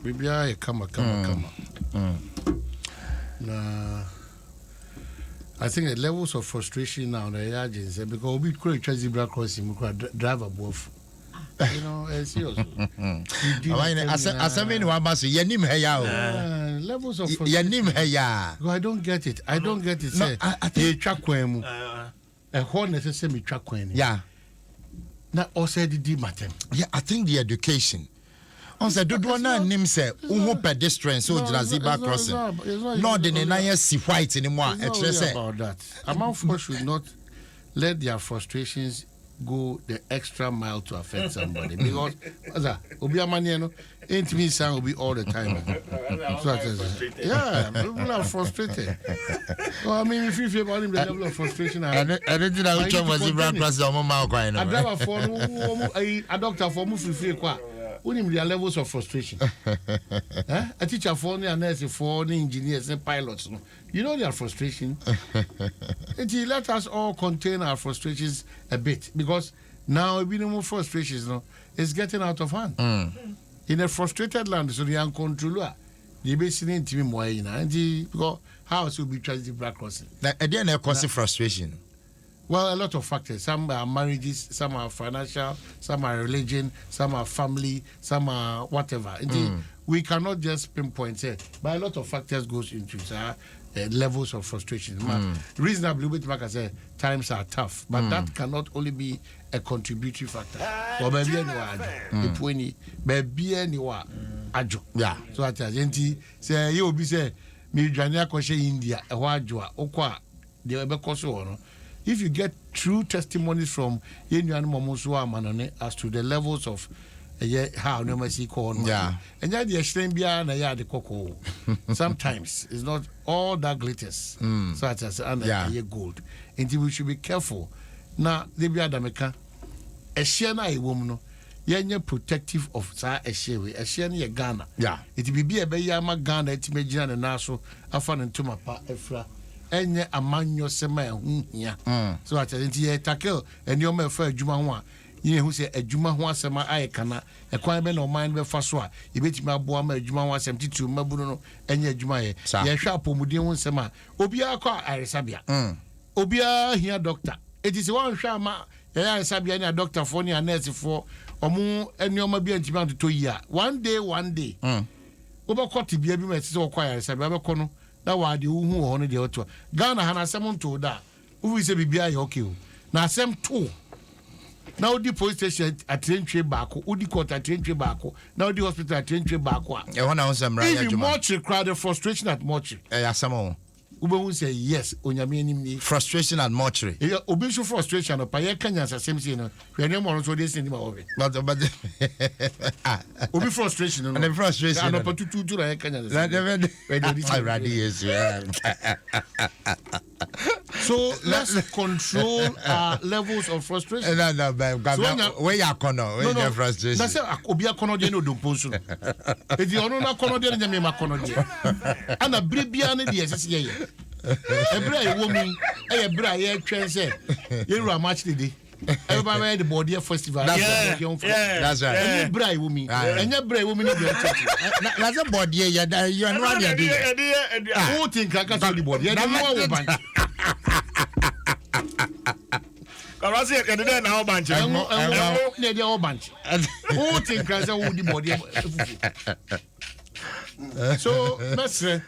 Baby, I come. Nah, I think the levels of frustration now, the agents, because we could try zebra crossing, we could drive above. You know, serious. I mean, one must say, levels of frustration. I don't get it. I think track when a whole necessary track when. Yeah. Now, also the matter. Yeah, I think the education. On said, do one name say, pedestrian, so zebra crossing. No, the nine see white anymore. It's about that. Among folks should not let their frustrations go the extra mile to affect somebody because obi amanieno ain't me saying will be all the time. Yeah, people are frustrated. So I mean, if you feel about him, the level of frustration. I didn't know which one was zebra crossing. A driver for a doctor for move free kwa. Unim their levels of frustration. A teacher for a nurse for engineers and pilots. You know their frustration. And let us all contain our frustrations a bit because now a bit more frustrations it's getting out of hand. In a frustrated land, so the uncontrollable, the basically in team more because house will be trying to black crossing. Again, a cause of frustration. Well, a lot of factors. Some are marriages, some are financial, some are religion, some are family, some are whatever. We cannot just pinpoint it, but a lot of factors goes into levels of frustration. Reasonably, with like I said, times are tough, but that cannot only be a contributory factor. Or maybe anyone, yeah. So at the say you will be say me Jania Koshe India, a wajua, okwa, the Ebekoso. If you get true testimonies from Yenian Momosua Manone as to the levels of how no mercy call, yeah, and yet the extreme beyond a yard cocoa. Sometimes it's not all that glitters, such as under gold. And we should be careful. Now, the Biadameka, a Shiana, a woman, you're protective of a Shewe, a Shiana Ghana. Yeah, it will be a Bayama Ghana, it may Jan and Naso, a fan and Tumapa, Efra. Enye amanyo sema ehunhia so atenti ye tackle eni o mefa adwuma ho a ye hu se adwuma ho asema ayeka na ekwan be na o man be fa so a yebetimi aboa ma adwuma ho asem titu mabunu no enye adwuma ye ye hwa apomuden ho sema obi akwa aresabia obi ahia doctor etisi wan hwa ma ye aresabia ni doctor for ni nurse for omu eni o ma bi antimi anto yi a one day obakoti bia bi ma etisi o kwa aresabia be kono that why the who on the other Ghana Hana Semon told that who is a BBI okay. Now Sem 2. Now the police station at train tree back, Udi court at train tree back, now the hospital at train tree back. Even mortuary crowd the frustration at mortuary. Samo. Ube will say yes, on your meaning frustration at mortuary. Obisho frustration of Paya Kenyans as same thing. We are no more so this in the over. But Obi frustration and the frustration and up to Kenyans. So let's control our levels of frustration. No, where you are frustration. That's Obi Akono de no do poso. If you are not Kono de Nyame Makono de. And a Bribiane de SSA. Ebra woman, Ebra ye train say. You are much today. Everybody the body festival. That's right. And Ebra woman. And Ebra woman in the that's a body you are not who think I got the body. You know I say I did now bunch. The whole bunch. Who think I said the body? So let's say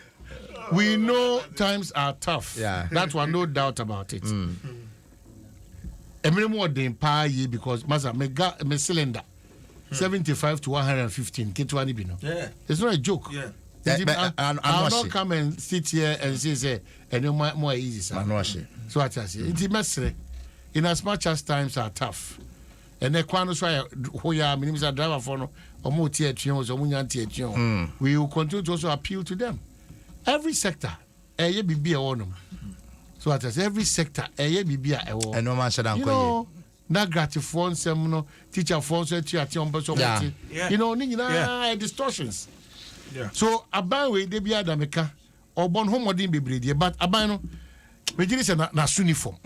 we know times are tough. Yeah, that one, no doubt about it. Every more than per year because Maza me cylinder 75 to 115. Yeah, it's not a joke. Yeah. I'll not come and sit here and say and no more easy, sir. So I say it's messy. In as much as times are tough, and the Quanos who are minister driver for no or more theatrions or munyan we will continue to also appeal to them. Every sector, a be a one. So at every sector, a be a one. And no man said, you know, not gratification, some teacher force you know, distortions. Yeah. So abanwe de bia da meka obon homodin bebrede but aban no me giri se na uniform.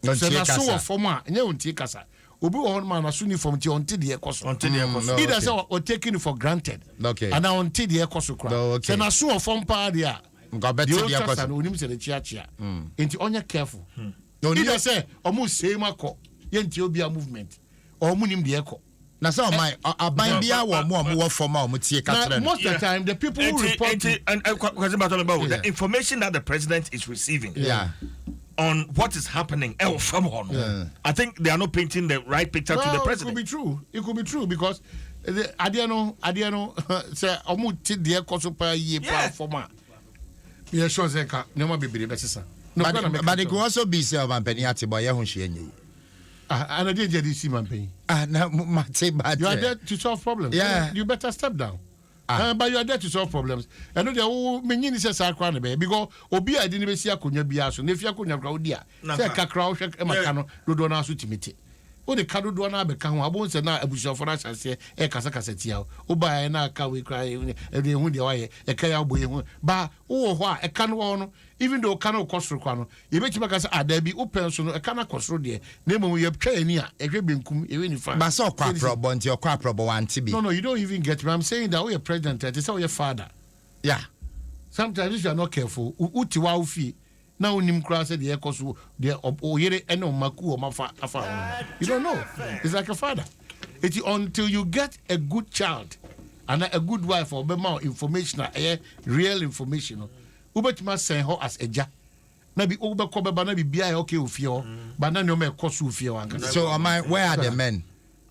So na so form a nya untie kasa obi wo man aso uniform ti onti de ekoso either say or taking it for granted and now onti de ekoso kra say na so from pa de a go better de ekoso na onim se de chia enti onye careful either say omo same akọ ye nti obi a movement or munim de ekọ na say my aban bia wo form a omo tie ka tre most of the time the people who report and question about the information that the president is receiving on what is happening I think they are not painting the right picture to the president. It could be true because adiano say omo ti de ekoso pa ye platform a sure say ka nyoma bebere besesa but it could also be say Mampeni Atiboye ho hye enyi and I didn't see Mampeni na mate bad you are there to solve problems you better step down. But you are there to solve problems. And no, they many ni say sakra ne be because obi a di ne be si akonya bia so na fi akonya kra odi a say kakra wo hwe e maka no dodo na so timiti o de ka dodo na be ka ho abon se na abusuafo na chance e kasa kasa tia o ba e na ka we kra e de hu de wa ye e ka ya boye hu ba wo ho a e ka no no even though kana kosoro kwa no ye be tiba ka say adabi o penso no e kana kosoro de na mom ye twa ani a e hwe benkum e we ni fa ba so kwa probo nti okwa probo wanti bi no you don't even get me. I'm saying that we are president it is our father sometimes if you are not careful uti wa ufi na unim kra say de ekoso de oyere ene maku o mafa afa you don't know it's like a father until you get a good child and a good wife or be more information real information ubetima send her as eja na bi ubeko beba na bibia okay ofie but na no me koso ofie wanka. So where are the men?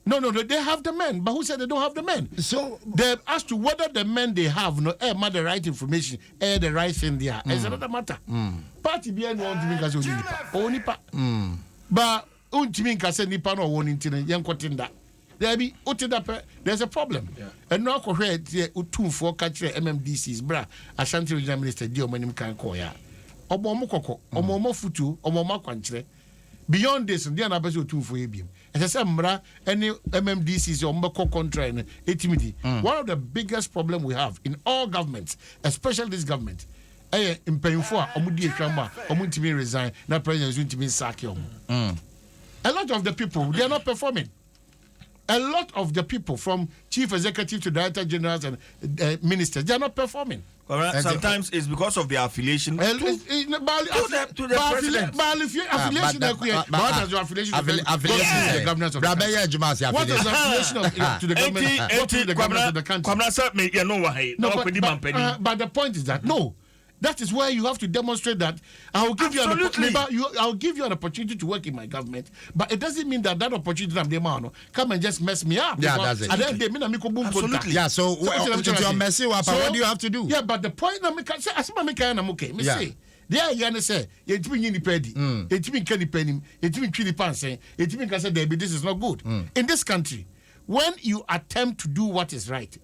No, they have the men, but who said they don't have the men? So they asked to whether the men they have the right information, the right thing there. It's another matter. Party behind want to make us only nipa. But untimin ka say nipa no won intine yenkotinda. There be there's a problem. And no ko hwe utumfo ka kire MMDCs bra Ashanti Regional Minister di omanim kan ko ya. Obo mo kokko, omo mo futu, omo mo kwankire. Beyond this, they are not better to for you. As I said, any MMDCs or Mbako contract, one of the biggest problems we have in all governments, especially this government, in paying for Omudi Krama, Omuntimi resign, now President Zuntimi Sakiom. A lot of the people, they are not performing. A lot of the people, from chief executive to director generals and ministers, they are not performing. Sometimes it's because of their affiliation to the president. What does your affiliation to the governance of the country? What is affiliation to the government of the country? But the point is that, no. That is where you have to demonstrate that I'll give you an opportunity to work in my government, but it doesn't mean that opportunity come and just mess me up. Yeah, that's it. Absolutely. Yeah, so you're messing up. What do you have to do? Yeah, but the point I'm okay. Me say, there you say, it mean ni pedi, it mean kenny penny, it mean chili panse, it mean can say this is not good. In this country, when you attempt to do what is right,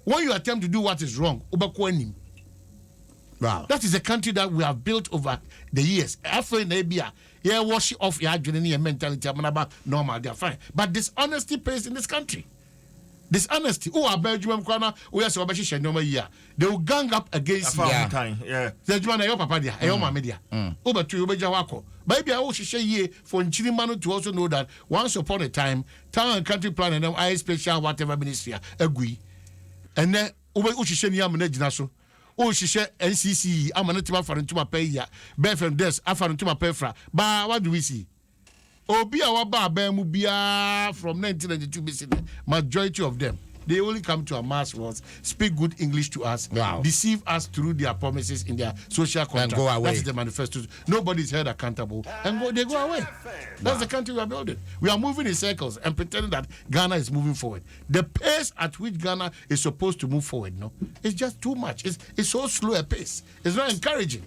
when you attempt to do what is wrong, wow. That is a country that we have built over the years. After Nabia, wash off your mentality, normal, they're fine. But dishonesty pays in this country. Dishonesty. Belgium corner, they will gang up against you. Media. Over to Ubejawako. Maybe I will share ye for Chilimano to also know that once upon a time, town and country plan and I special whatever ministry agree. And then over Ushisheni Amanejinaso, Ushisha NCC, Amanatima Farantuma Paya, Befem Des, Afarantuma Pefra. But what do we see? Obia Waba Bemubia from 1992 BC. Majority of them, they only come to our mass words, speak good English to us, deceive us through their promises in their social contract. And go away. That's the manifesto. Nobody is held accountable. And they go away. That's the country we are building. We are moving in circles and pretending that Ghana is moving forward. The pace at which Ghana is supposed to move forward, it's just too much. It's so slow a pace. It's not encouraging.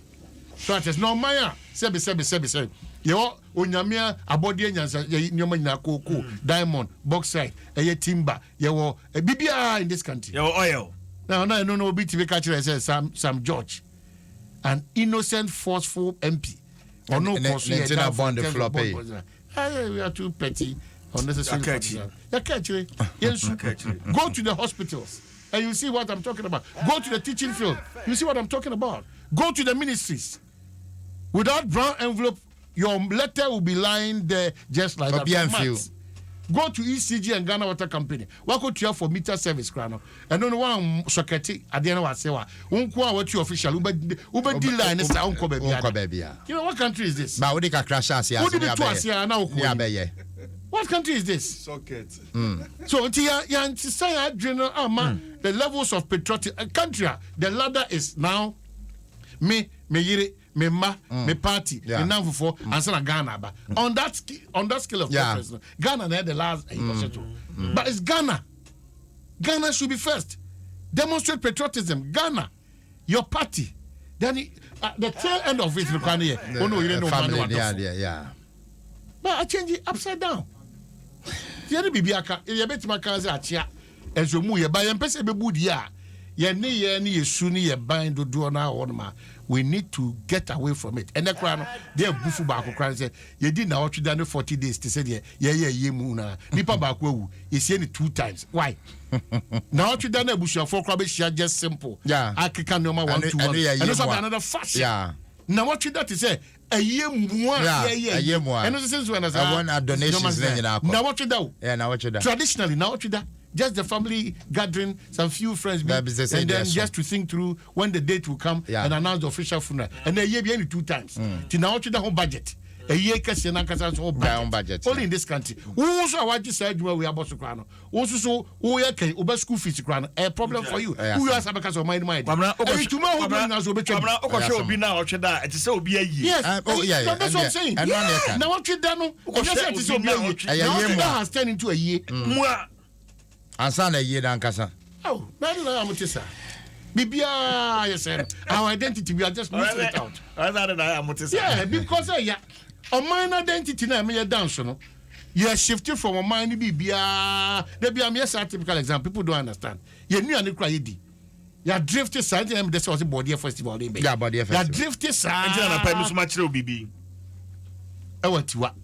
So it is no Maya. Sebi. Yo onyamia abodie nyansa nyoma nyina koko diamond bauxite timber yo bibia in this country yo oil now no obi tibe catch say Sam George, an innocent forceful MP or no bond the flop. We are too petty unnecessary. Go to the hospitals and you see what I'm talking about. Go to the teaching field, you see what I'm talking about. Go to the ministries. Without brown envelope, your letter will be lying there just like that. Go to ECG and Ghana Water Company. What could you have for meter service, Crano? And don't one socket at the end of our sewa. Unqua what you official Uber dealer and it's uncle baby. You know what country is this? Baudika crash us here. What country is this? Socket. So the levels of patriotism country, the ladder is now me yiri. Me party, me number for, and so Ghana. But on that scale of preference, Ghana had the last. But it's Ghana. Ghana should be first. Demonstrate patriotism. Ghana, your party. Then the tail end of it, oh no, you don't know. Yeah. But I change it upside down. The other bibiaka, you bet my cousin at ya. As you move, by and person be good, yeah. Ye ni suni ye bind do na orma. We need to get away from it. And the crown, they are bufu back cry say, you did now 40 days to say, yeah, muna. Nipa baku, you see it 2 times. Why? Now you done a bush of 4 crabs, just simple. Yeah, I can no more 1 to 1. And also another fast. Yeah. Now what you that is say, a year more, a year more. And since when I want a donation. Now what you do? Yeah, now what you do? Traditionally, now what you do? Just the family gathering, some few friends, and then just to think through when the date will come and announce the official funeral. And then year be 2 times. Till now, the whole budget. A year kasi na kasa whole budget. Only in this country. Also, what you said we are about to crown. Also, so we are okay. Over school fees crown. A problem for you. Who are some because of my mind. Tomorrow, be now. It is so be a year. Yes. Oh yeah. That's what I'm saying. Now what you done? It is so be a year. Now has turned into a year. Ansana ye dan kasa. Oh, I don't know how much is that. Bibia, our identity, we are just missing it out. Yeah, because a minor identity now, me a dance, no. You are shifting from a minor Bibia. There be a mere typical example. People don't understand. You knew and cry. You are drifting side, and this was a body festival. Yeah, body festival. You are drifting side. I'm much, BB. I want to what?